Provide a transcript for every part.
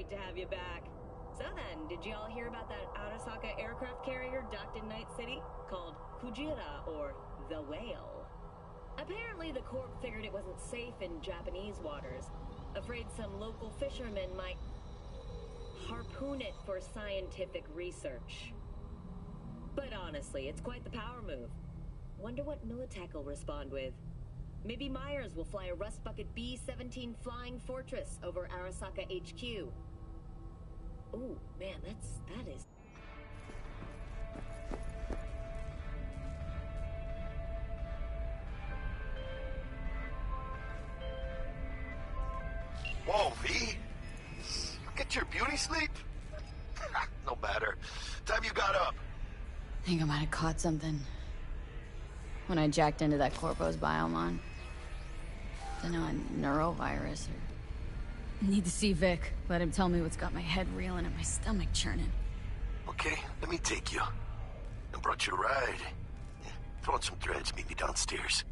great to have you back. So then, did you all hear about that Arasaka aircraft carrier docked in Night City? Called Kujira, or the Whale. Apparently the Corp figured it wasn't safe in Japanese waters. Afraid some local fishermen might harpoon it for scientific research. But honestly, it's quite the power move. Wonder what Militech will respond with. Maybe Myers will fly a Rust Bucket B-17 Flying Fortress over Arasaka HQ. Ooh, man, that is... Whoa, V! Get your beauty sleep? No matter. Time you got up. I think I might have caught something when I jacked into that Corpo's biomon. Don't know, a neurovirus or... Need to see Vic. Let him tell me what's got my head reeling and my stomach churning. Okay, let me take you. I brought you a ride. Yeah, throw on some threads, meet me downstairs.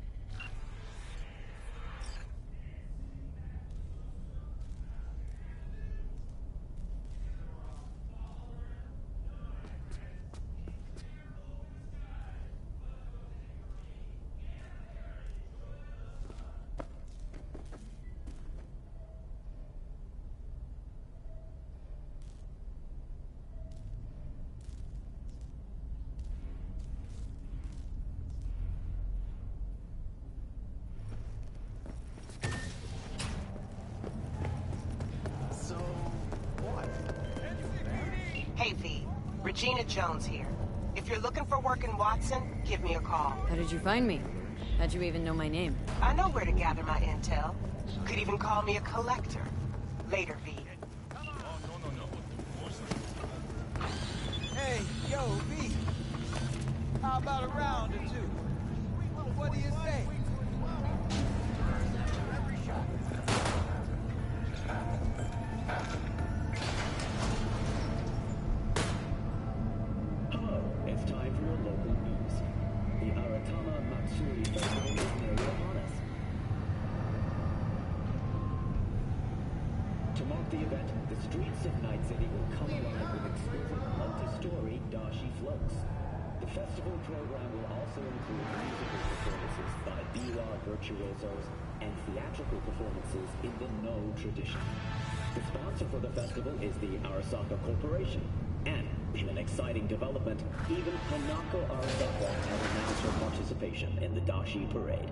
Hey, V. Regina Jones here. If you're looking for work in Watson, give me a call. How did you find me? How'd you even know my name? I know where to gather my intel. Could even call me a collector. Later, V. Hey, yo, V. How about a round or two? What do you say? Hello, it's time for your local news. The Aratama Matsuri Festival is nearly upon us. To mark the event, the streets of Night City will come alive with exquisite multi-story dashi floats. The festival program will also include musical performances by biwa virtuosos and theatrical performances in the No tradition. The sponsor for the festival is the Arasaka Corporation. And, in an exciting development, even Hanako Arasaka has announced her participation in the Dashi Parade.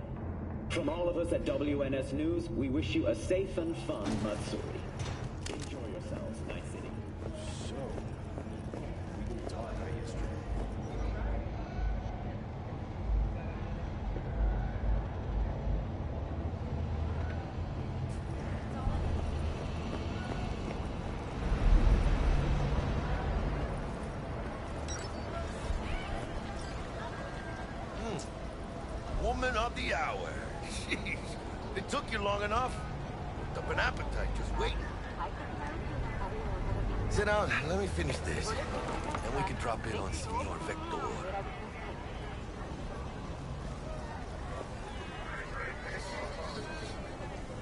From all of us at WNS News, we wish you a safe and fun Matsuri. Enjoy yourselves, Night City. So, we can talk about history. Woman of the hour. Jeez. It took you long enough. Worked up an appetite just waiting. Sit down. Let me finish this. Then we can drop in on Senor Vector.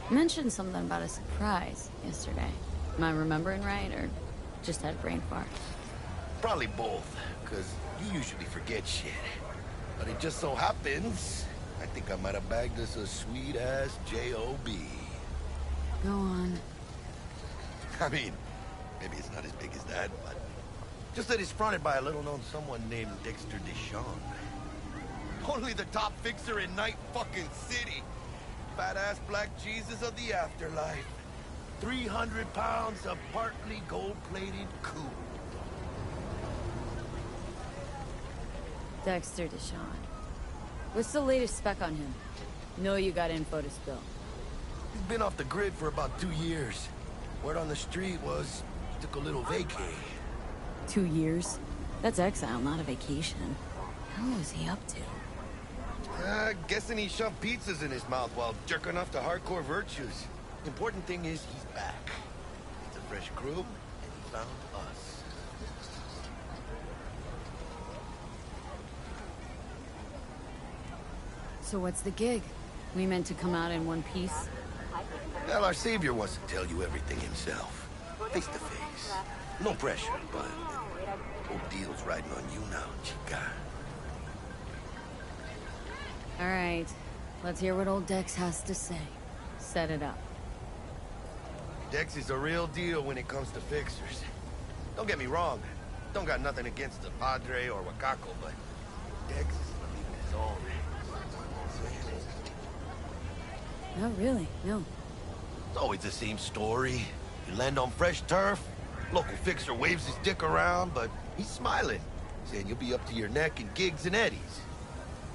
You mentioned something about a surprise yesterday. Am I remembering right, or just had a brain fart? Probably both, because you usually forget shit. But it just so happens, I think I might have bagged us a sweet-ass J.O.B. Go on. I mean, maybe it's not as big as that, but just that it's fronted by a little-known someone named Dexter Deshawn. Only the top fixer in Night fucking City. Fat-ass black Jesus of the afterlife. 300 pounds of partly gold-plated cool. Dexter Deshawn. What's the latest spec on him? Know you got info to spill. He's been off the grid for about 2 years. Word on the street was he took a little vacay. 2 years? That's exile, not a vacation. What was he up to? Guessing he shoved pizzas in his mouth while jerking off to hardcore virtues. Important thing is he's back. It's a fresh crew, and he found us. So what's the gig? We meant to come out in one piece? Well, our savior wants to tell you everything himself. Face to face. No pressure, but whole deal's riding on you now, chica. All right, let's hear what old Dex has to say. Set it up. Dex is a real deal when it comes to fixers. Don't get me wrong. Don't got nothing against the Padre or Wakako, but Dex is leaving his own. Not really, no. It's always the same story. You land on fresh turf, local fixer waves his dick around, but he's smiling, saying you'll be up to your neck in gigs and eddies.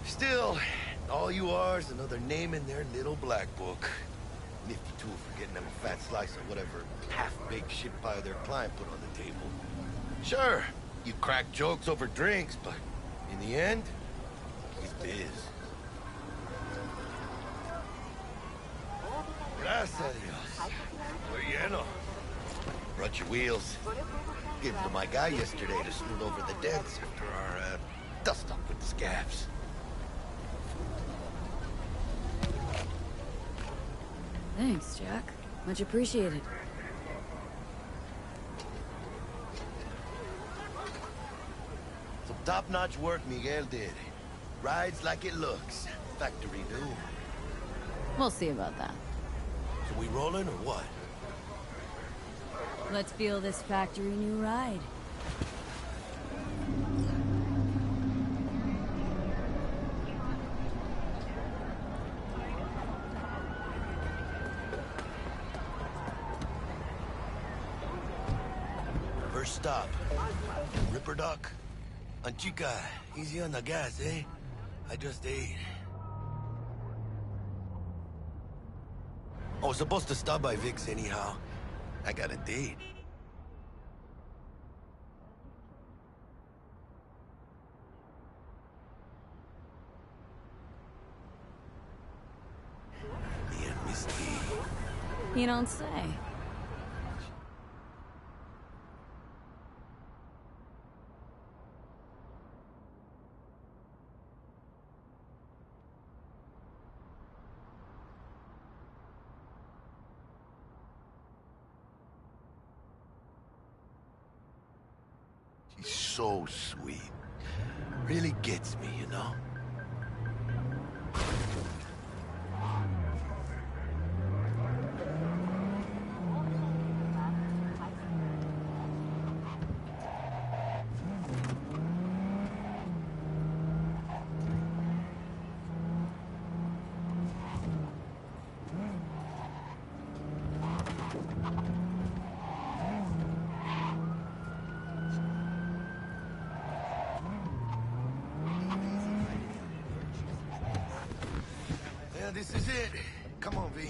Still, all you are is another name in their little black book. Nifty tool for getting them a fat slice of whatever half-baked shit pie their client put on the table. Sure, you crack jokes over drinks, but in the end, he's biz. Gracias a Dios. We're lleno. Brought your wheels. Gave them to my guy yesterday to smooth over the dents after our, dust-up with the scabs. Thanks, Jack. Much appreciated. Some top-notch work Miguel did. Rides like it looks. Factory new. We'll see about that. So we rolling or what? Let's feel this factory new ride. First stop. Ripper Dock. And chica, easy on the gas, eh? I just ate. I was supposed to stop by Vic's anyhow. I got a date. Me and Misty. You don't say. She's so sweet. Really gets me, you know? Yeah, this is it. Come on, V.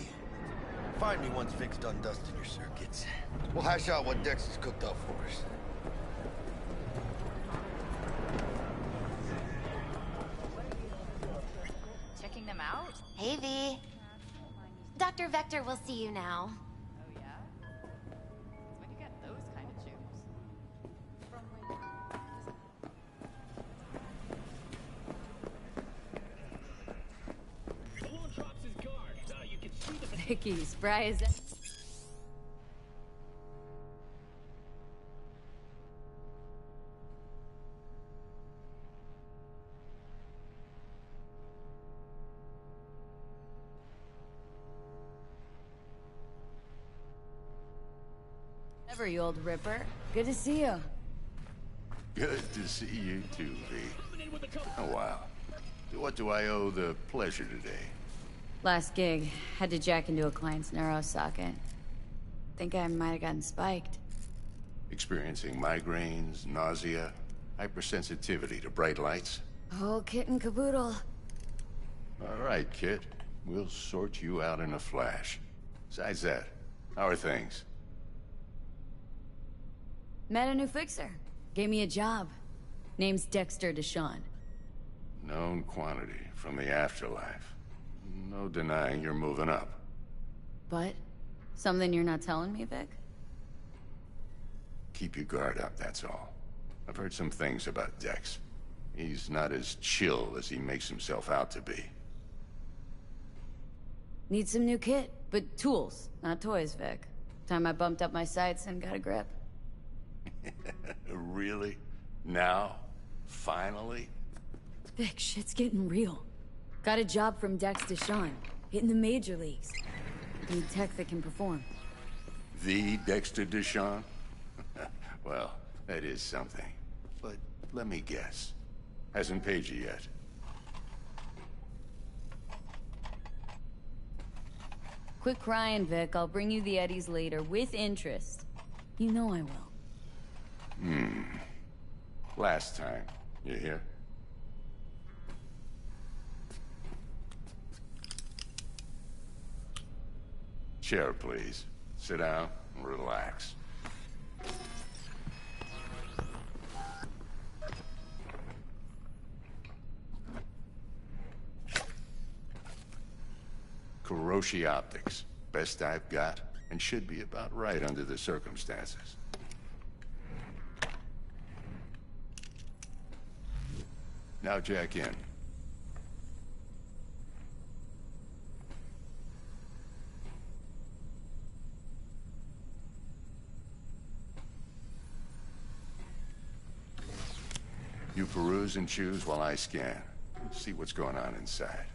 Find me once Vic's done dusting your circuits. We'll hash out what Dex has cooked up for us. Checking them out? Hey, V. Dr. Vector will see you now. Oh, yeah? Where'd you get those kind of shoes? From like... Someone drops his guard. You can see the... Vicky, spry as... Ever, you old ripper. Good to see you. Good to see you too, V. Oh, wow. To what do I owe the pleasure today? Last gig, had to jack into a client's neuro socket. Think I might have gotten spiked. Experiencing migraines, nausea, hypersensitivity to bright lights? Oh, kit and caboodle. All right, kid. We'll sort you out in a flash. Besides that, how are things? Met a new fixer. Gave me a job. Name's Dexter Deshawn. Known quantity from the afterlife. No denying you're moving up. But? Something you're not telling me, Vic? Keep your guard up, that's all. I've heard some things about Dex. He's not as chill as he makes himself out to be. Need some new kit, but tools, not toys, Vic. Time I bumped up my sights and got a grip. Really? Now? Finally? Vic, shit's getting real. Got a job from Dex Deshawn, hitting the major leagues. Need tech that can perform. The Dexter Deshawn? Well, that is something. But let me guess. Hasn't paid you yet. Quit crying, Vic. I'll bring you the Eddies later, with interest. You know I will. Last time. You hear? Chair, please. Sit down and relax. Kuroshi Optics. Best I've got, and should be about right under the circumstances. Now jack in. You peruse and choose while I scan. See what's going on inside.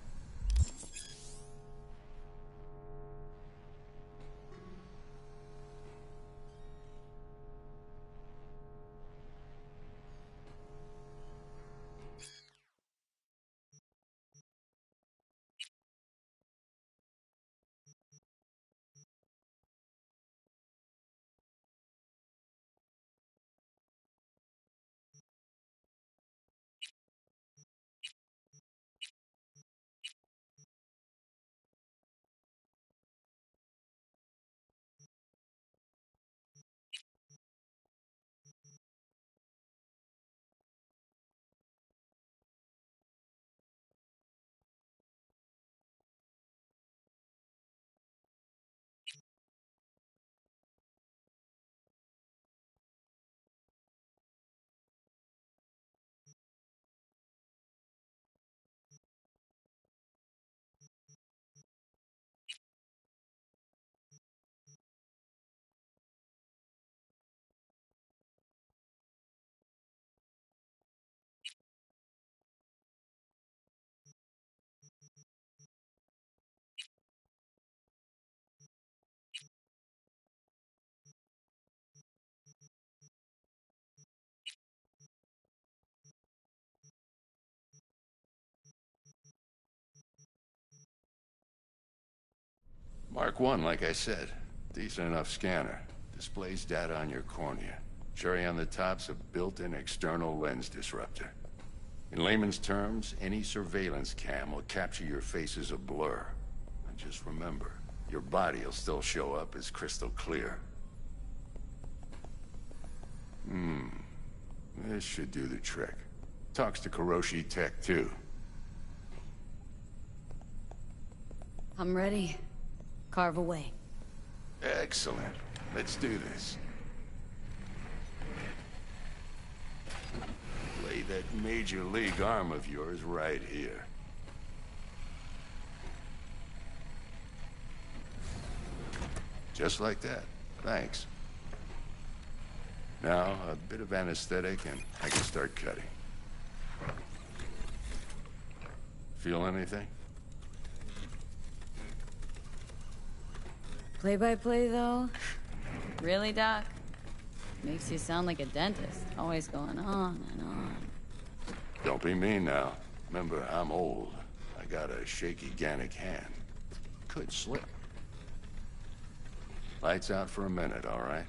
Mark 1, like I said. Decent enough scanner. Displays data on your cornea. Cherry on the top's a built-in external lens disruptor. In layman's terms, any surveillance cam will capture your face as a blur. And just remember, your body will still show up as crystal clear. This should do the trick. Talks to Kuroshi Tech, too. I'm ready. Carve away. Excellent. Let's do this. Lay that major league arm of yours right here. Just like that. Thanks. Now, a bit of anesthetic and I can start cutting. Feel anything? Play-by-play, though? Really, Doc? Makes you sound like a dentist. Always going on and on. Don't be mean now. Remember, I'm old. I got a shaky Gannic hand. Could slip. Lights out for a minute, all right?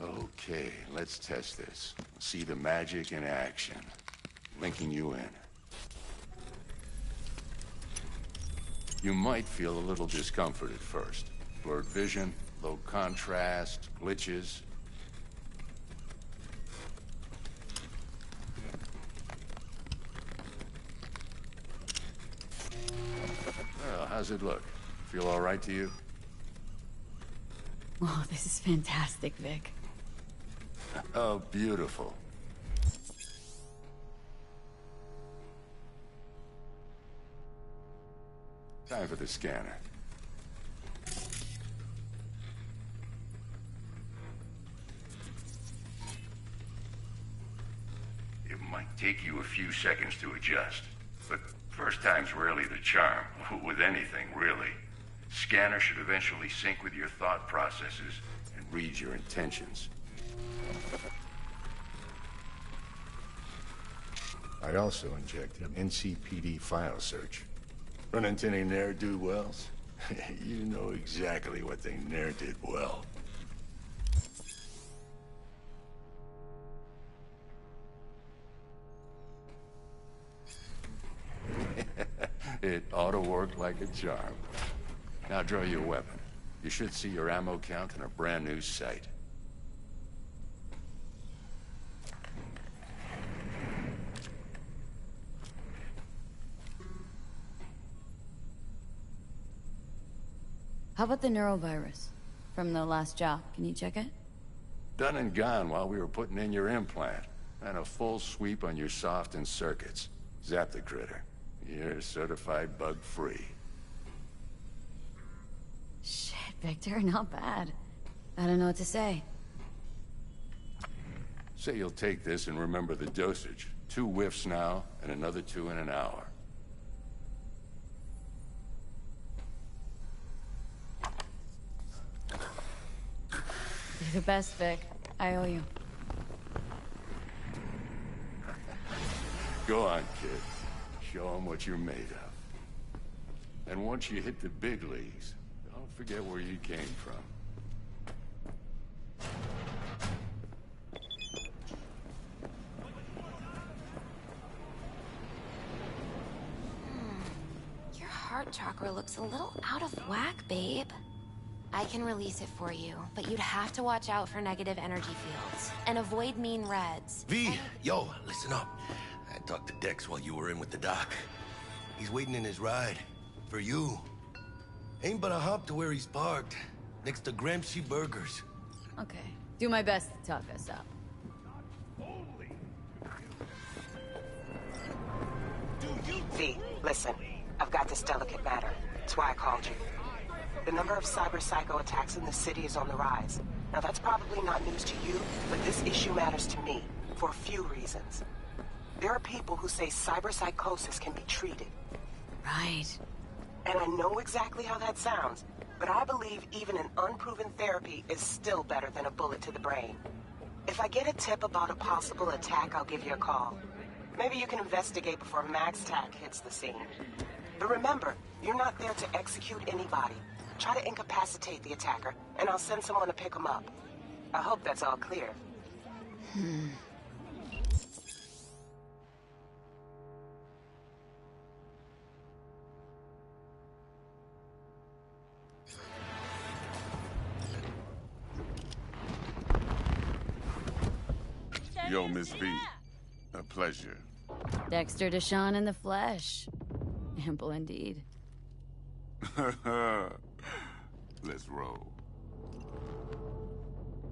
Okay, let's test this. See the magic in action. Linking you in. You might feel a little discomfort at first. Blurred vision, low contrast, glitches. Well, how's it look? Feel all right to you? Oh, this is fantastic, Vic. Oh, beautiful. Time for the scanner. It might take you a few seconds to adjust, but first time's rarely the charm, with anything, really. Scanner should eventually sync with your thought processes and read your intentions. I also injected an NCPD file search. Run into any ne'er-do-wells? You know exactly what they ne'er did well. It ought to work like a charm. Now draw your weapon. You should see your ammo count in a brand new sight. How about the neurovirus? From the last job, can you check it? Done and gone while we were putting in your implant. And a full sweep on your soft and circuits. Zap the critter. You're certified bug-free. Shit, Victor, not bad. I don't know what to say. Say you'll take this and remember the dosage. 2 whiffs now, and another 2 in an hour. You're the best, Vic. I owe you. Go on, kid. Show them what you're made of. And once you hit the big leagues, don't forget where you came from. Your heart chakra looks a little out of whack, babe. I can release it for you, but you'd have to watch out for negative energy fields and avoid mean reds. V, yo, listen up. I talked to Dex while you were in with the doc. He's waiting in his ride. For you. Ain't but a hop to where he's parked. Next to Gramsci Burgers. Okay. Do my best to talk us up. V, listen. I've got this delicate matter. That's why I called you. The number of cyber psycho attacks in the city is on the rise. Now that's probably not news to you, but this issue matters to me for a few reasons. There are people who say cyberpsychosis can be treated. Right. And I know exactly how that sounds, but I believe even an unproven therapy is still better than a bullet to the brain. If I get a tip about a possible attack, I'll give you a call. Maybe you can investigate before MaxTac hits the scene. But remember, you're not there to execute anybody. Try to incapacitate the attacker, and I'll send someone to pick him up. I hope that's all clear. Yo, Miss V. A pleasure. Dexter Deshawn in the flesh. Ample indeed. Let's roll.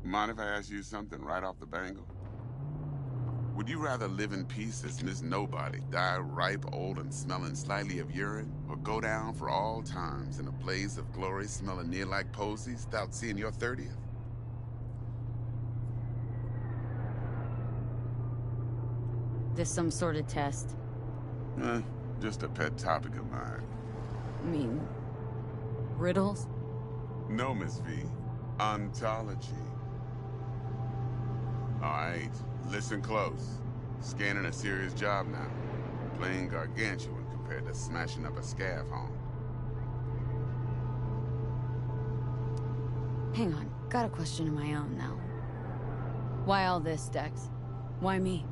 Mind if I ask you something right off the bangle? Would you rather live in peace as Miss Nobody, die ripe, old, and smelling slightly of urine, or go down for all times in a blaze of glory smelling near like posies without seeing your 30th? This some sort of test? Just a pet topic of mine. I mean, riddles? No, Miss V. Ontology. All right, listen close. Scanning a serious job now. Playing gargantuan compared to smashing up a scav home. Hang on, got a question of my own now. Why all this, Dex? Why me?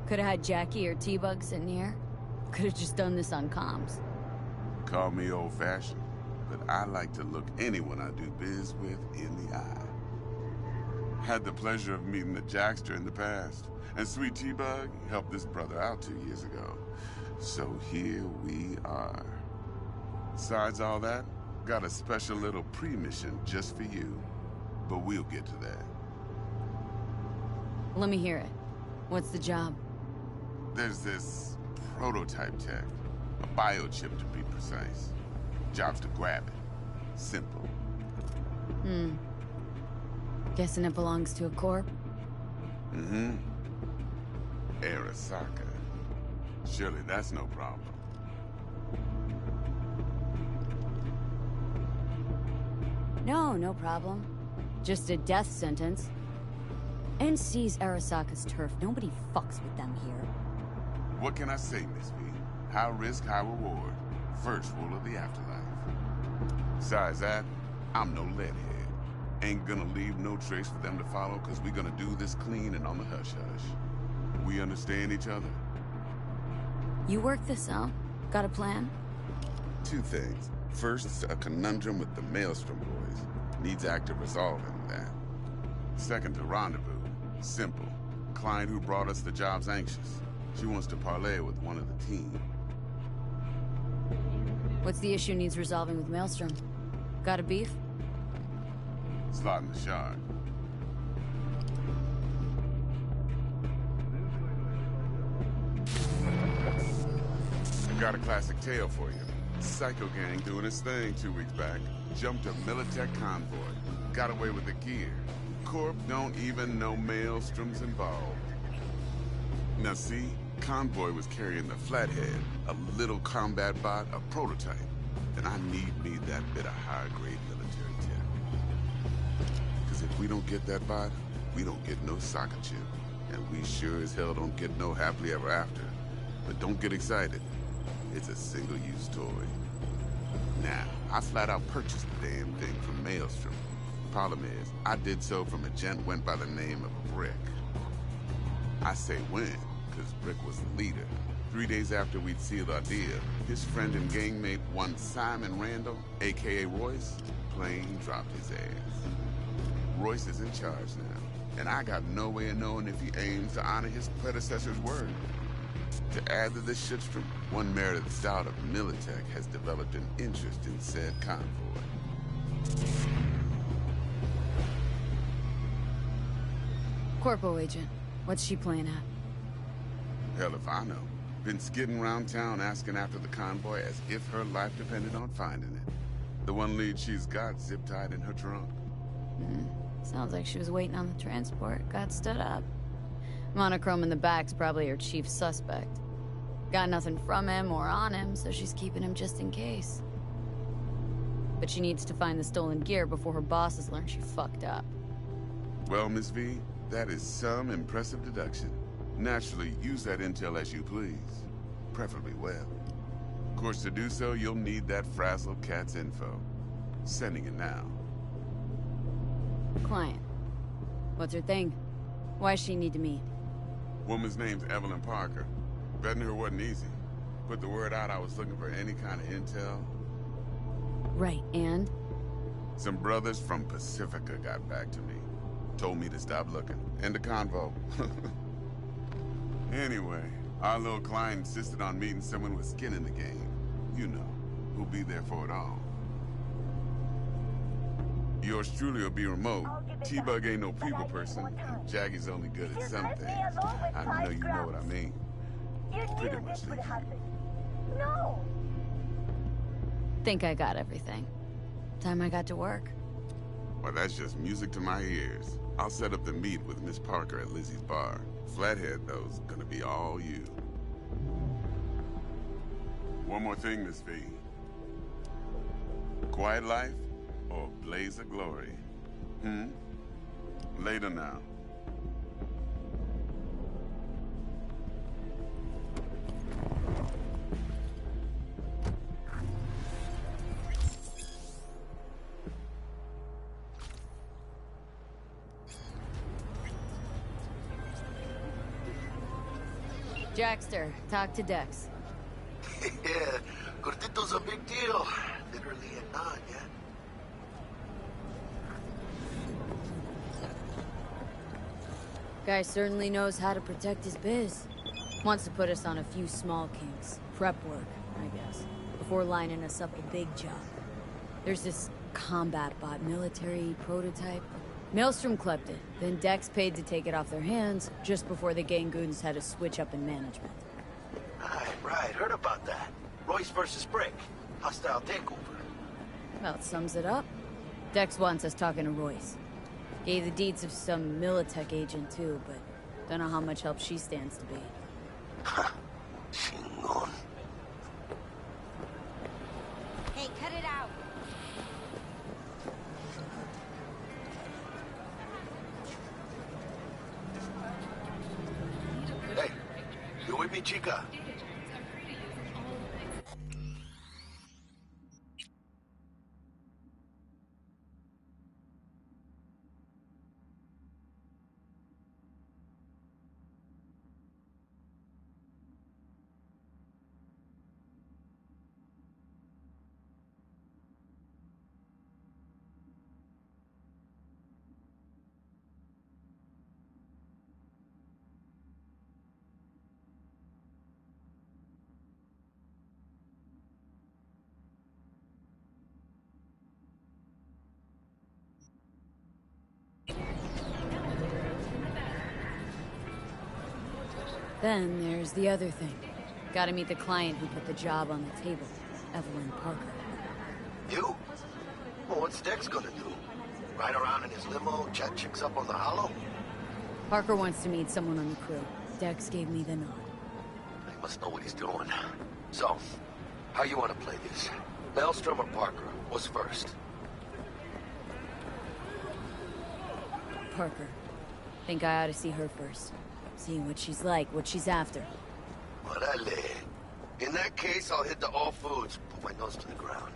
Could've had Jackie or T-Bug sitting here. Could've just done this on comms. Call me old-fashioned, but I like to look anyone I do biz with in the eye. Had the pleasure of meeting the Jackster in the past, and Sweet T-Bug helped this brother out 2 years ago. So here we are. Besides all that, Got a special little pre-mission just for you. But we'll get to that. Let me hear it. What's the job? There's this prototype tech. A biochip to be precise. Job's to grab it. Simple. Guessing it belongs to a corp? Mm-hmm. Arasaka. Surely that's no problem. No problem. Just a death sentence. NC's Arasaka's turf. Nobody fucks with them here. What can I say, Miss V? High risk, high reward. First rule of the afterlife. Besides that, I'm no leadhead. Ain't gonna leave no trace for them to follow, cause we gonna do this clean and on the hush-hush. We understand each other? You work this out? Got a plan? Two things. First, a conundrum with the Maelstrom boys. Needs active resolving that. Second, a rendezvous. Simple. Client who brought us the job's anxious. She wants to parlay with one of the team. What's the issue needs resolving with Maelstrom? Got a beef? Slot in the shard. Got a classic tale for you. Psycho gang doing its thing 2 weeks back. Jumped a Militech convoy. Got away with the gear. Corp don't even know Maelstrom's involved. Now see, convoy was carrying the Flathead, a little combat bot, a prototype. And I need me that bit of high-grade military tech. Cause if we don't get that bot, we don't get no soccer chip. And we sure as hell don't get no happily ever after. But don't get excited. It's a single-use toy. Now, I flat out purchased the damn thing from Maelstrom. Problem is, I did so from a gent went by the name of Brick. I say when, because Brick was the leader. 3 days after we'd sealed our deal, his friend and gangmate, one Simon Randall, a.k.a. Royce, plain dropped his ass. Royce is in charge now, and I got no way of knowing if he aims to honor his predecessor's word. To add to this shitstrom, one Meredith Stout of Militech has developed an interest in said convoy. Corpo agent. What's she playing at? Hell if I know. Been skidding around town asking after the convoy as if her life depended on finding it. The one lead she's got zip-tied in her trunk. Sounds like she was waiting on the transport. Got stood up. Monochrome in the back's probably her chief suspect. Got nothing from him or on him, so she's keeping him just in case. But she needs to find the stolen gear before her bosses learn she fucked up. Well, Miss V, that is some impressive deduction. Naturally, use that intel as you please. Preferably well. Of course, to do so, you'll need that frazzled cat's info. Sending it now. Client. What's her thing? Why's she need to meet? Woman's name's Evelyn Parker. Betting her wasn't easy. Put the word out I was looking for any kind of intel. Right, and? Some brothers from Pacifica got back to me. Told me to stop looking. End the convo. Anyway, our little client insisted on meeting someone with skin in the game. You know, who'll be there for it all. Yours truly will be remote. T-Bug ain't no people person, and Jaggie's only good at some things. I know you know what I mean. Pretty much leave you. No! Think I got everything. Time I got to work. Well, that's just music to my ears. I'll set up the meet with Miss Parker at Lizzie's bar. Flathead, though's gonna be all you. One more thing, Miss V. Quiet life or blaze of glory? Later now. Jackster, talk to Dex. Yeah, Cortito's a big deal. Literally a nod, yeah? Guy certainly knows how to protect his biz. Wants to put us on a few small kinks. Prep work, I guess. Before lining us up a big job. There's this combat bot military prototype. Maelstrom clept it, then Dex paid to take it off their hands just before the Gangoons had a switch up in management. Right, heard about that. Royce versus Brick. Hostile takeover. Well, it sums it up. Dex wants us talking to Royce. Gave the deeds of some Militech agent too, but don't know how much help she stands to be. Chingon. Hey, cut it out. Hey, you with me, chica? Then there's the other thing. Gotta meet the client who put the job on the table, Evelyn Parker. You? Well, what's Dex gonna do? Ride around in his limo, chat chicks up on the hollow? Parker wants to meet someone on the crew. Dex gave me the nod. He must know what he's doing. So, how you want to play this? Maelstrom or Parker? What's first? Parker. Think I ought to see her first. See what she's like, what she's after. Orale. In that case, I'll hit the all foods, put my nose to the ground.